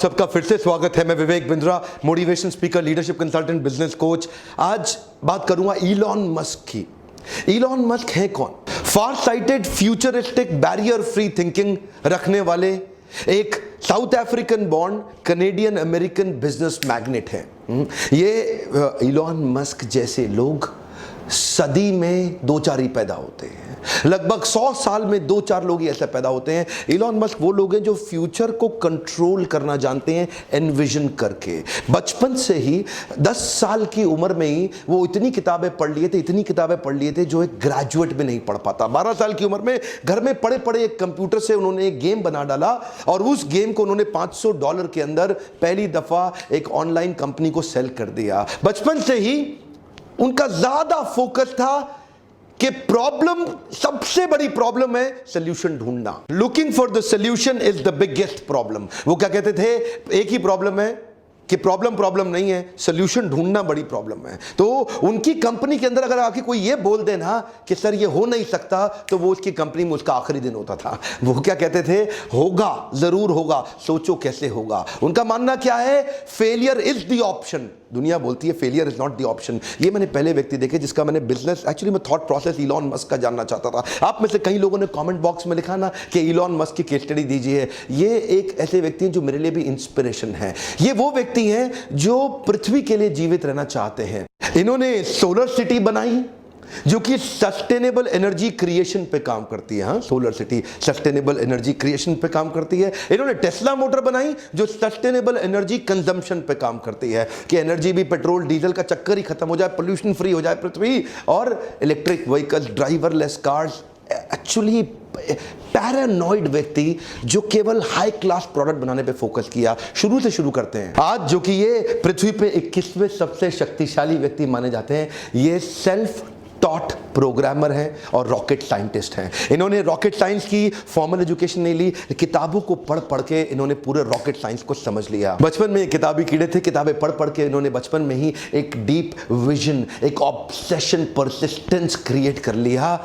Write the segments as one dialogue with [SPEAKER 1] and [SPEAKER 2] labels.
[SPEAKER 1] सबका फिर से स्वागत है। मैं Vivek Bindra, motivation speaker, leadership consultant, business coach. आज बात करूंगा इलॉन मस्क की। इलॉन मस्क है कौन? Far sighted, futuristic, barrier free thinking रखने वाले एक South African born Canadian American business magnate है। ये इलॉन मस्क जैसे लोग सदी में दो चार ही पैदा होते हैं। लगभग 100 साल में दो चार लोग ही ऐसे पैदा होते हैं। इलॉन मस्क वो लोग हैं जो फ्यूचर को कंट्रोल करना जानते हैं, एनविजन करके। बचपन से ही 10 साल की उम्र में ही वो इतनी किताबें पढ़ लिए थे जो एक ग्रेजुएट भी नहीं पढ़ पाता। 12 साल की उम्र में घर में पड़े पड़े एक कंप्यूटर से उन्होंने एक गेम बना डाला और उस गेम को उन्होंने $500 के अंदर पहली दफा एक ऑनलाइन कंपनी को सेल कर दिया। बचपन से ही उनका ज्यादा फोकस था कि प्रॉब्लम, सबसे बड़ी प्रॉब्लम है सॉल्यूशन ढूंढना। Looking for the solution is the biggest problem. वो क्या कहते थे? एक ही प्रॉब्लम है कि प्रॉब्लम नहीं है, सॉल्यूशन ढूंढना बड़ी प्रॉब्लम है। तो उनकी कंपनी के अंदर अगर आके कोई ये बोल दे ना कि सर ये हो नहीं सकता, तो वो उसकी कंपनी में उसका आखिरी दिन होता था। वो क्या कहते थे? होगा, जरूर होगा, सोचो कैसे होगा। उनका मानना क्या है? Failure is the option. दुनिया बोलती है failure is not the option. ये मैंने पहले व्यक्ति देखे जिसका मैंने बिजनेस, एक्चुअली मैं थॉट प्रोसेस इलॉन मस्क का जानना चाहता था। आप में से कई लोगों ने कमेंट बॉक्स में लिखा ना कि इलॉन मस्क की केस स्टडी दीजिए। ये एक ऐसे व्यक्ति हैं जो मेरे लिए भी इंस्पिरेशन है। ये वो व्यक्ति हैं जो पृथ्वी के लिए जीवित रहना चाहते हैं। इन्होंने सोलर सिटी बनाई जो कि सस्टेनेबल एनर्जी क्रिएशन पे काम करती है। हाँ, solar city sustainable energy creation पे काम करती है। इन्होंने टेस्ला मोटर बनाई जो सस्टेनेबल एनर्जी कंजम्पशन पे काम करती है कि एनर्जी भी पेट्रोल डीजल का चक्कर ही खत्म हो जाए, पोल्यूशन फ्री हो जाए पृथ्वी। और electric vehicles, driverless cars. Actually paranoid व्यक्ति जो केवल हाई क्लास प्रोडक्ट बनाने पे फोकस किया। शुरू से शुरू करते हैं। आज जो कि ये पृथ्वी पे 21वें सबसे शक्तिशाली व्यक्ति माने जाते हैं, ये सेल्फ टॉट प्रोग्रामर हैं और रॉकेट साइंटिस्ट हैं। इन्होंने रॉकेट साइंस की फॉर्मल एजुकेशन नहीं ली, किताबों को पढ़ पढ़ के इन्होंने पूरे रॉकेट साइंस को समझ लिया। बचपन में किताबी कीड़े थे, किताबें पढ़ पढ़ के इन्होंने बचपन में ही एक डीप विजन, एक ऑब्सेशन, परसिस्टेंस क्रिएट कर लिया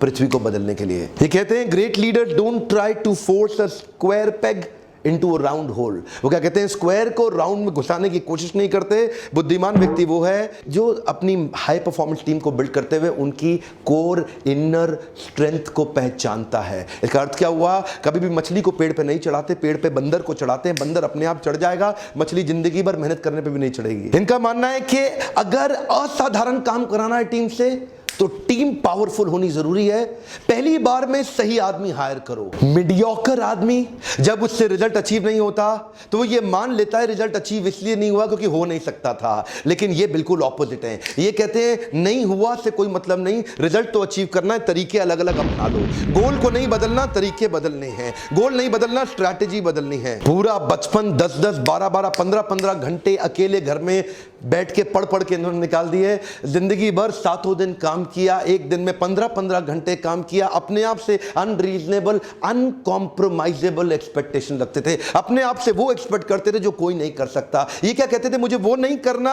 [SPEAKER 1] पृथ्वी को बदलने के लिए। ये कहते हैं great leader don't try to force a square peg into a round hole. वो क्या कहते हैं? स्क्वायर को राउंड में घुसाने की कोशिश नहीं करते। बुद्धिमान व्यक्ति वो है जो अपनी हाई परफॉर्मेंस टीम को बिल्ड करते हुए उनकी कोर इनर स्ट्रेंथ को पहचानता है। इसका अर्थ क्या हुआ? कभी भी मछली को पेड़ पे नहीं चढ़ाते, पेड़ पे बंदर को चढ़ाते हैं। बंदर अपने आप चढ़ जाएगा, मछली जिंदगी भर मेहनत करने पे भी नहीं चढ़ेगी। इनका मानना है कि अगर असाधारण काम कराना है टीम से तो टीम पावरफुल होनी जरूरी है। पहली बार में सही आदमी हायर करो। मीडियोकर आदमी जब उससे रिजल्ट अचीव नहीं होता तो वो ये मान लेता है रिजल्ट अचीव इसलिए नहीं हुआ क्योंकि हो नहीं सकता था। लेकिन ये बिल्कुल ऑपोजिट है। ये कहते हैं नहीं हुआ से कोई मतलब नहीं, रिजल्ट तो अचीव करना है, तरीके अलग अलग अपना लो। गोल को नहीं बदलना, तरीके बदलने हैं। गोल नहीं बदलना, स्ट्रैटेजी बदलनी है। पूरा बचपन 10-10, 12-12, 15-15 घंटे अकेले घर में बैठ के पढ़ पढ़ के इन्होंने निकाल दिए। जिंदगी भर 7 दिन काम किया, एक दिन में 15-15 घंटे काम किया। अपने आप से अनरीजनेबल, अनकॉम्प्रोमाइजेबल एक्सपेक्टेशन रखते थे। अपने आप से वो एक्सपेक्ट करते थे जो कोई नहीं कर सकता। ये क्या कहते थे? मुझे वो नहीं करना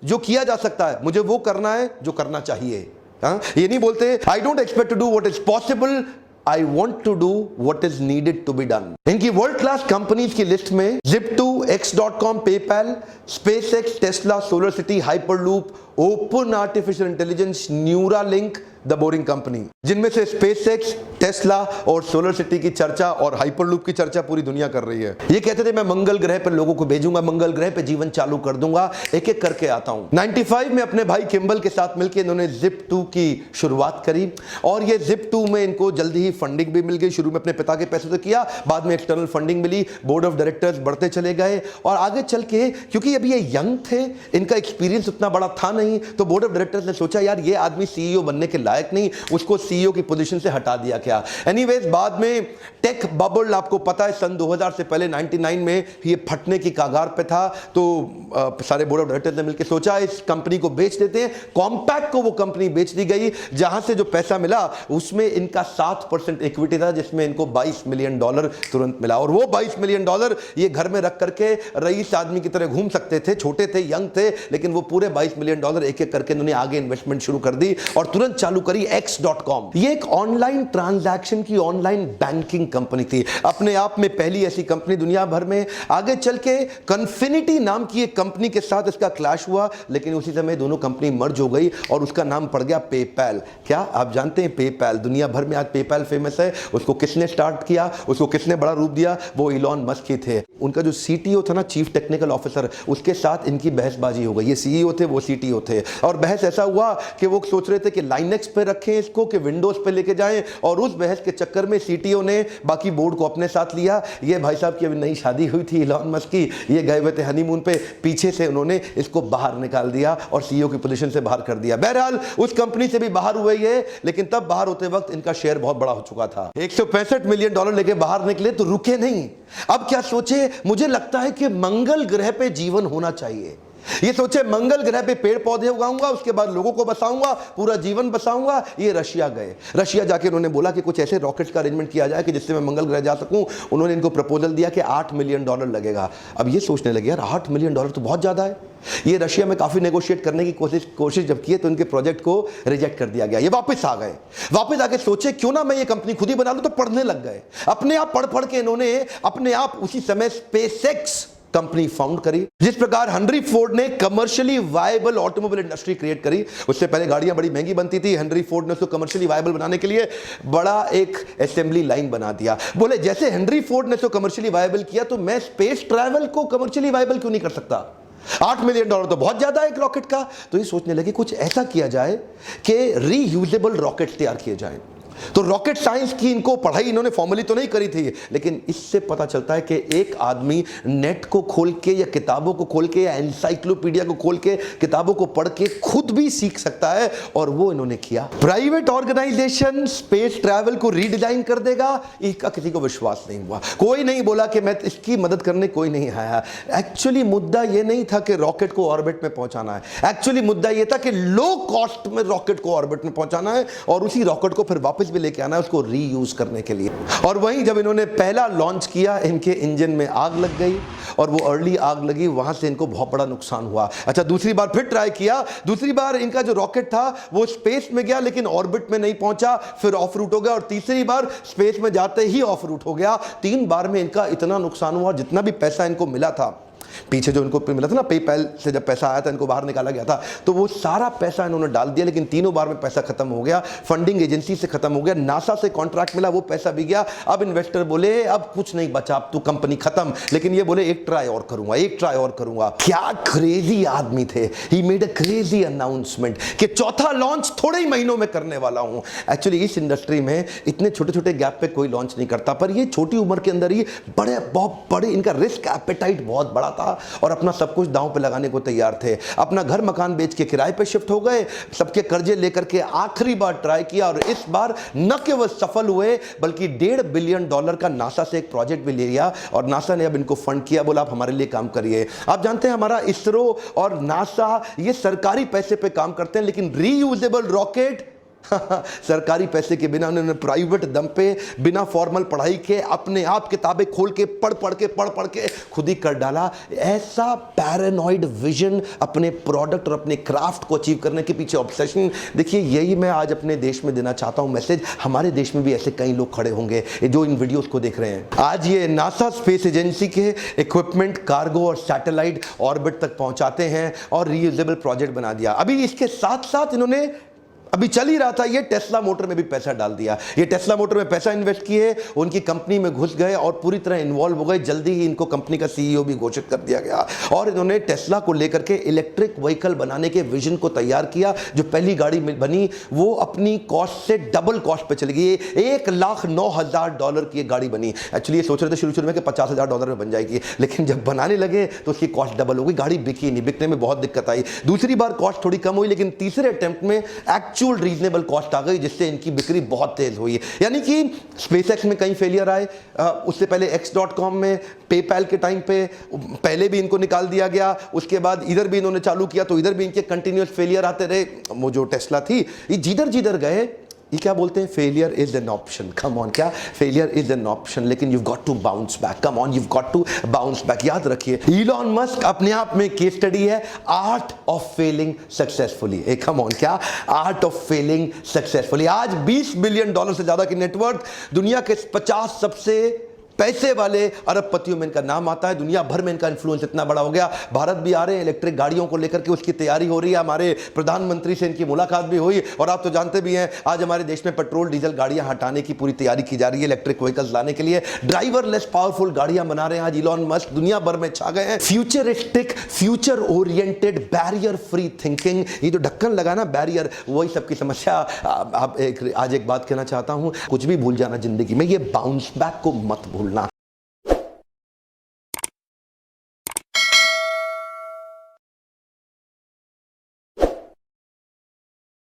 [SPEAKER 1] जो किया जा सकता है, मुझे वो करना है जो करना चाहिए। हाँ? ये नहीं बोलते I don't expect to do what is possible, I want to do what is needed to be done। इनकी वर्ल्ड क्लास कंपनीज की लिस्ट में Zip2, X.com, PayPal, SpaceX, Tesla, solar city, hyperloop, open artificial intelligence, Neuralink, the boring company, जिनमें से SpaceX, Tesla और solar city की चर्चा और hyperloop की चर्चा पूरी दुनिया कर रही है। ये कहते थे मैं मंगल ग्रह पर लोगों को भेजूंगा, मंगल ग्रह पे जीवन चालू कर दूंगा, एक एक करके आता हूं। 95 में अपने भाई किम्बल के साथ मिलकर इन्होंने Zip2 की शुरुआत करी और ये Zip2 में इनको जल्दी ही फंडिंग भी मिल गई। शुरू में अपने पिता के पैसे से किया, बाद में एक्सटर्नल फंडिंग मिली, बोर्ड ऑफ डायरेक्टर्स बढ़ते चले गए और आगे चल के क्योंकि अभी ये यंग थे, इनका एक्सपीरियंस उतना बड़ा था नहीं, तो बोर्ड ऑफ डायरेक्टर्स ने सोचा यार ये आदमी सीईओ बनने के लायक नहीं, उसको सीईओ की पोजीशन से हटा दिया गया। एनीवेज बाद में टेक बबल, आपको पता है सन 2000 से पहले 99 में ये फटने की कगार पे था, तो सारे बोर्ड ऑफ डायरेक्टर्स ने मिलकर सोचा इस कंपनी को बेच देते हैं। कॉम्पैक्ट को वो कंपनी बेच दी गई, जहां से जो पैसा मिला उसमें इनका 7% इक्विटी था, जिसमें इनको $22 मिलियन तुरंत मिला। और वो $22 मिलियन ये घर में रख करके रईस आदमी की तरह घूम सकते थे। छोटे थे, यंग थे, लेकिन वो पूरे $22 मिलियन एक एक करके उन्होंने आगे इन्वेस्टमेंट शुरू कर दी और तुरंत चालू करी X.com। ये एक ऑनलाइन ट्रांजैक्शन की ऑनलाइन बैंकिंग कंपनी थी, अपने आप में पहली ऐसी कंपनी दुनिया भर में। आगे चल के कन्फिनिटी नाम की एक कंपनी के साथ इसका क्लैश हुआ, लेकिन उसी समय दोनों कंपनी मर्ज हो गई और उसका नाम पड़ गया पेपैल। क्या आप जानते हैं पेपैल? दुनिया भर में आज पेपैल फेमस है। उसको किसने स्टार्ट किया, उसको किसने बड़ा रूप दिया? वो इलॉन मस्क ही थे। उनका जो सीटीओ था ना, चीफ टेक्निकल ऑफिसर, उसके साथ इनकी बहसबाजी हो गई। ये सीईओ थे, वो सीटीओ थे, और बहस ऐसा हुआ कि वो सोच रहे थे कि लाइनेक्स पे रखें इसको कि विंडोज पे लेके जाएं, और उस बहस के चक्कर में सीटीओ ने बाकी बोर्ड को अपने साथ लिया। ये भाई साहब की अभी नई शादी हुई थी इलॉन मस्क की, ये गए हुए थे हनीमून पे, पीछे से उन्होंने इसको बाहर निकाल दिया और सीईओ की पोजीशन से बाहर कर दिया। बहरहाल उस कंपनी से भी बाहर हुए ये, लेकिन तब बाहर होते वक्त इनका शेयर बहुत बड़ा हो चुका था। $165 मिलियन लेके बाहर निकले तो रुके नहीं। अब क्या सोचे? मुझे लगता है कि मंगल ग्रह पे जीवन होना चाहिए। ये सोचे मंगल ग्रह पे पेड़ पौधे उगाऊंगा, उसके बाद लोगों को बसाऊंगा, पूरा जीवन बसाऊंगा। ये रशिया गए। रशिया जाके उन्होंने बोला कि कुछ ऐसे रॉकेट्स का अरेंजमेंट किया जाए कि जिससे मैं मंगल ग्रह जा सकूं। उन्होंने इनको प्रपोजल दिया कि $8 मिलियन लगेगा। अब ये सोचने लगे, यार $8 मिलियन तो बहुत ज्यादा है। ये रशिया में काफी नेगोशिएट करने की कोशिश जब की तो इनके प्रोजेक्ट को रिजेक्ट कर दिया गया। ये वापस आ गए। वापस आके सोचे क्यों ना मैं ये कंपनी खुद ही बना लूं, तो पढ़ने लग गए। अपने आप पढ़ पढ़ के इन्होंने अपने आप उसी समय स्पेसएक्स कंपनी फाउंड करी। जिस प्रकार हेनरी फोर्ड ने commercially viable automobile industry create करी, उससे पहले गाड़ियां बड़ी महंगी बनती थी। हेनरी फोर्ड ने उसको कमर्शियली वायबल बनाने के लिए बड़ा एक असेंबली लाइन बना दिया। बोले जैसे हेनरी फोर्ड ने उसको कमर्शियली वायबल किया, तो मैं स्पेस ट्रैवल को कमर्शियली वायबल क्यों नहीं कर सकता? $8 मिलियन तो बहुत ज्यादा है एक रॉकेट का। तो ये सोचने लगे कुछ ऐसा किया जाए कि रीयूजेबल रॉकेट तैयार किए जाएं। तो रॉकेट साइंस की इनको पढ़ाई इन्होंने फॉर्मली तो नहीं करी थी, लेकिन इससे पता चलता है कि एक आदमी नेट को खोल के या किताबों को खोल के या एनसाइक्लोपीडिया को खोल के किताबों को पढ़ के खुद भी सीख सकता है, और वो इन्होंने किया। प्राइवेट ऑर्गेनाइजेशन स्पेस ट्रैवल को रीडिजाइन कर देगा, इसका किसी को विश्वास नहीं हुआ। कोई नहीं बोला कि मैं इसकी मदद करने, कोई नहीं आया। एक्चुअली मुद्दा यह नहीं था कि रॉकेट को ऑर्बिट में पहुंचाना है। एक्चुअली मुद्दा यह था कि लो कॉस्ट में रॉकेट को ऑर्बिट में पहुंचाना है और उसी रॉकेट को फिर वापस भी लेके आना है, उसको रीयूज करने के लिए। और वहीं जब इन्होंने पहला लॉन्च किया, इनके इंजन में आग लग गई, और वो अर्ली आग लगी, वहां से इनको बहुत बड़ा नुकसान हुआ। अच्छा, दूसरी बार फिर ट्राई किया। दूसरी बार इनका जो रॉकेट था वो स्पेस में गया, लेकिन ऑर्बिट में नहीं पहुंचा, फिर ऑफ रूट हो गया, और तीसरी बार स्पेस में जाते ही ऑफ रूट हो गया। 3 बार में इनका इतना नुकसान हुआ, जितना भी पैसा इनको मिला था, पीछे जो इनको मिला था ना, पेपैल से जब पैसा आया था, इनको बाहर निकाला गया था, तो वो सारा पैसा इन्होंने डाल दिया, लेकिन तीनों बार में पैसा खत्म हो गया। फंडिंग एजेंसी से खत्म हो गया, नासा से कॉन्ट्रैक्ट मिला, वो पैसा भी गया। अब इन्वेस्टर बोले अब कुछ नहीं बचा, अब तो कंपनी खत्म। लेकिन ये बोले एक ट्राई और करूंगा, एक ट्राई और करूंगा। क्या क्रेजी आदमी थे। He made a crazy announcement कि चौथा लॉन्च थोड़े ही महीनों में करने वाला हूं। एक्चुअली इस इंडस्ट्री में इतने छोटे छोटे गैप पे कोई लॉन्च नहीं करता, पर ये छोटी उम्र के अंदर ही बहुत बड़े, इनका रिस्क एपेटाइट बहुत बड़ा था, और अपना सब कुछ दांव पे लगाने को तैयार थे। अपना घर मकान बेच के किराए पे शिफ्ट हो गए, सबके कर्जे लेकर के आखिरी बार ट्राई किया, और इस बार न केवल सफल हुए बल्कि $1.5 बिलियन का नासा से एक प्रोजेक्ट भी ले लिया, और नासा ने अब इनको फंड किया, बोला आप हमारे लिए काम करिए। आप जानते हैं हमारा इसरो और नासा ये सरकारी पैसे पे काम करते हैं, लेकिन रीयूजेबल रॉकेट सरकारी पैसे के बिना उन्होंने प्राइवेट दम पे, बिना फॉर्मल पढ़ाई के, अपने आप किताबें खोल के पढ़ पढ़ के खुद ही कर डाला। ऐसा पैरानॉइड विजन, अपने प्रोडक्ट और अपने क्राफ्ट को अचीव करने के पीछे ऑब्सेशन। देखिए, यही मैं आज अपने देश में देना चाहता हूं मैसेज। हमारे देश में भी ऐसे कई लोग खड़े होंगे जो इन वीडियोस को देख रहे हैं। आज ये नासा स्पेस एजेंसी के इक्विपमेंट कार्गो और सैटेलाइट ऑर्बिट तक पहुंचाते हैं और रीयूजेबल प्रोजेक्ट बना दिया। अभी इसके साथ साथ इन्होंने, अभी चल ही रहा था, ये टेस्ला मोटर में भी पैसा डाल दिया। ये टेस्ला मोटर में पैसा इन्वेस्ट किए, उनकी कंपनी में घुस गए और पूरी तरह इन्वॉल्व हो गए। जल्दी ही इनको कंपनी का सीईओ भी घोषित कर दिया गया, और इन्होंने टेस्ला को लेकर के इलेक्ट्रिक व्हीकल बनाने के विजन को तैयार किया। जो पहली गाड़ी बनी वो अपनी कॉस्ट से डबल कॉस्ट पे चली गई। $1,09,000 की एक गाड़ी बनी। एक्चुअली ये सोच रहे थे शुरू में कि $50,000 में बन जाएगी, लेकिन जब बनाने लगे तो उसकी कॉस्ट डबल हो गई। गाड़ी बिकी नहीं, बिकने में बहुत दिक्कत आई। दूसरी बार कॉस्ट थोड़ी कम हुई, लेकिन तीसरे अटेम्प्ट में एक्चुअल रीजनेबल कॉस्ट आ गई, जिससे इनकी बिक्री बहुत तेज हुई। यानी कि स्पेसएक्स में कई फेलियर आए, उससे पहले X.com में, पेपैल के टाइम पे पहले भी इनको निकाल दिया गया। उसके बाद इधर भी इन्होंने चालू किया तो इधर भी इनके कंटिन्यूअस फेलियर आते रहे। वो जो टेस्ला थी, ये जिधर जिधर गए ये क्या बोलते हैं, failure is an option. Come on, क्या फेलियर इज एन ऑप्शन, लेकिन you got to bounce back. Come on, you got to bounce back. याद रखिए, इलॉन मस्क अपने आप में केस स्टडी है, art of failing successfully. Come on, क्या art of failing successfully. आज $20 बिलियन से ज्यादा की नेटवर्थ, दुनिया के 50 सबसे पैसे वाले अरबपतियों में इनका नाम आता है। दुनिया भर में इनका इन्फ्लुएंस इतना बड़ा हो गया, भारत भी आ रहे हैं इलेक्ट्रिक गाड़ियों को लेकर के, उसकी तैयारी हो रही है। हमारे प्रधानमंत्री से इनकी मुलाकात भी हुई, और आप तो जानते भी हैं आज हमारे देश में पेट्रोल डीजल गाड़ियां हटाने की पूरी तैयारी की जा रही है, इलेक्ट्रिक व्हीकल्स लाने के लिए ड्राइवरलेस पावरफुल गाड़ियां बना रहे हैं आज इलॉन मस्क, दुनिया भर में छा गए हैं। Futuristic, future oriented, barrier free thinking, ये जो ढक्कन लगा ना बैरियर, वही सबकी समस्या। आप आज एक बात कहना चाहता हूं, कुछ भी भूल जाना जिंदगी में, ये बाउंस बैक को मत भूलना।